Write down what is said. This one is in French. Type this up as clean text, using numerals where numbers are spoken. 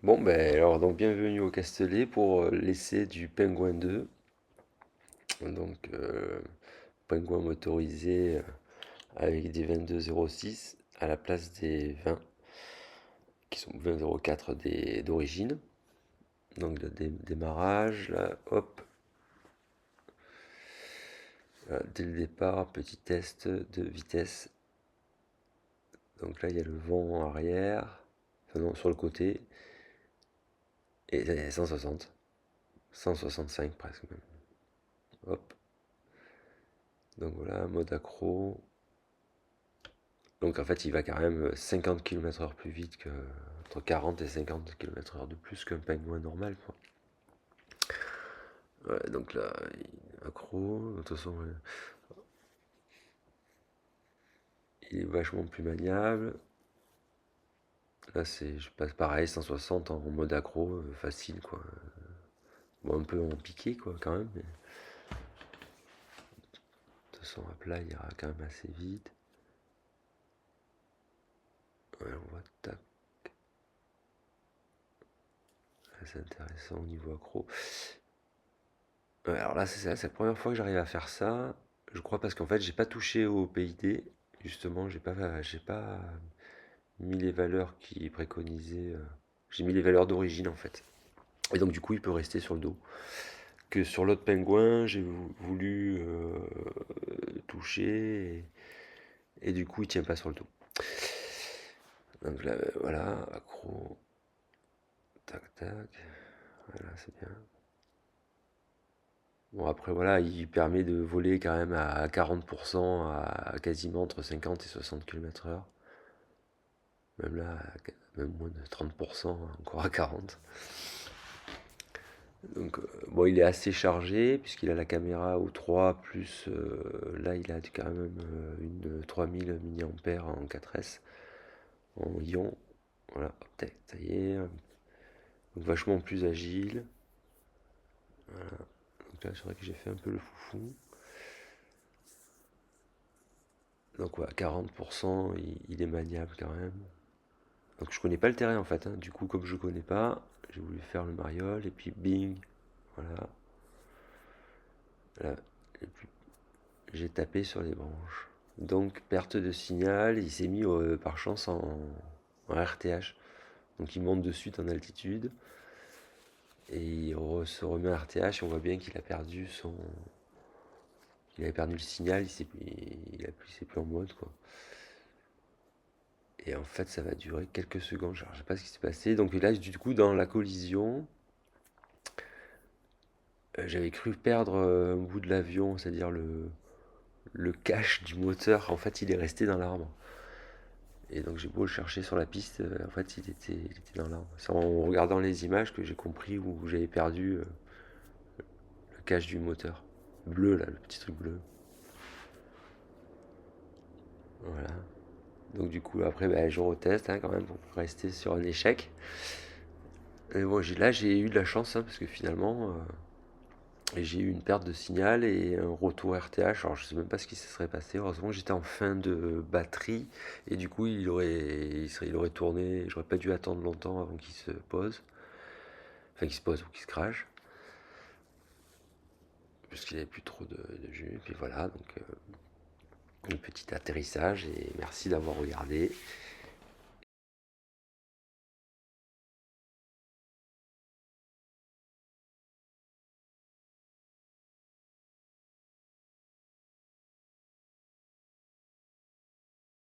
Bon, ben alors, donc bienvenue au Castellet pour l'essai du Pingouin 2. Donc, pingouin motorisé avec des 22,06 à la place des 20 qui sont 20,04 d'origine. Donc, le démarrage, là, hop, dès le départ, petit test de vitesse. Donc là, il y a le vent arrière, enfin non, sur le côté, et 160, 165 presque même. Hop, donc voilà, mode accro. Donc en fait, il va quand même 50 km/h plus vite que entre 40 et 50 km/h de plus qu'un pingouin normal, quoi. Ouais, donc là, il est accro. De toute façon, il est vachement plus maniable. Là, je passe pareil, 160 en mode accro, facile, quoi. Bon, un peu en piqué, quoi, quand même. Mais de toute façon, à plat, il ira quand même assez vite. Ouais, on voit, tac, c'est intéressant au niveau accro. Ouais, alors là, c'est la première fois que j'arrive à faire ça. Je crois parce qu'en fait, j'ai pas touché au PID. Justement, j'ai pas mis les valeurs qui préconisaient. J'ai mis les valeurs d'origine en fait. Et donc du coup, il peut rester sur le dos. Que sur l'autre pingouin, j'ai voulu toucher et du coup, il tient pas sur le dos. Donc là, voilà, accro, tac tac. Voilà, c'est bien. Bon, après, voilà, il permet de voler quand même à 40%, à quasiment entre 50 et 60 km/h. Même là, même moins de 30%, encore à 40. Donc, bon, il est assez chargé, puisqu'il a la caméra au 3, plus là, il a quand même une 3000 mAh en 4S, en ion. Voilà, hop, ça y est. Donc, vachement plus agile. Donc là, c'est vrai que j'ai fait un peu le foufou. Donc, ouais, 40%, il est maniable quand même. Donc je connais pas le terrain en fait, hein. Du coup, comme je connais pas, j'ai voulu faire le mariole et puis bing, voilà. Là, j'ai tapé sur les branches. Donc perte de signal, il s'est mis par chance en RTH. Donc il monte de suite en altitude et se remet en RTH et on voit bien qu'il a perdu son. Il avait perdu le signal, s'est plus en mode quoi. Et en fait ça va durer quelques secondes, genre, je sais pas ce qui s'est passé. Donc là du coup dans la collision, j'avais cru perdre un bout de l'avion, c'est-à-dire le cache du moteur. En fait, il est resté dans l'arbre. Et donc j'ai beau le chercher sur la piste, en fait, il était dans l'arbre. C'est en regardant les images que j'ai compris où j'avais perdu le cache du moteur. Bleu, là, le petit truc bleu. Voilà. Donc du coup, après, bah, je reteste hein, quand même pour rester sur un échec. Et bon, là, j'ai eu de la chance, hein, parce que finalement, et j'ai eu une perte de signal et un retour RTH. Alors je sais même pas ce qui se serait passé. Heureusement j'étais en fin de batterie et du coup il aurait tourné. J'aurais pas dû attendre longtemps avant qu'il se pose. Enfin qu'il se pose ou qu'il se crache. Parce qu'il avait plus trop de jus. Et puis voilà, donc un petit atterrissage et merci d'avoir regardé.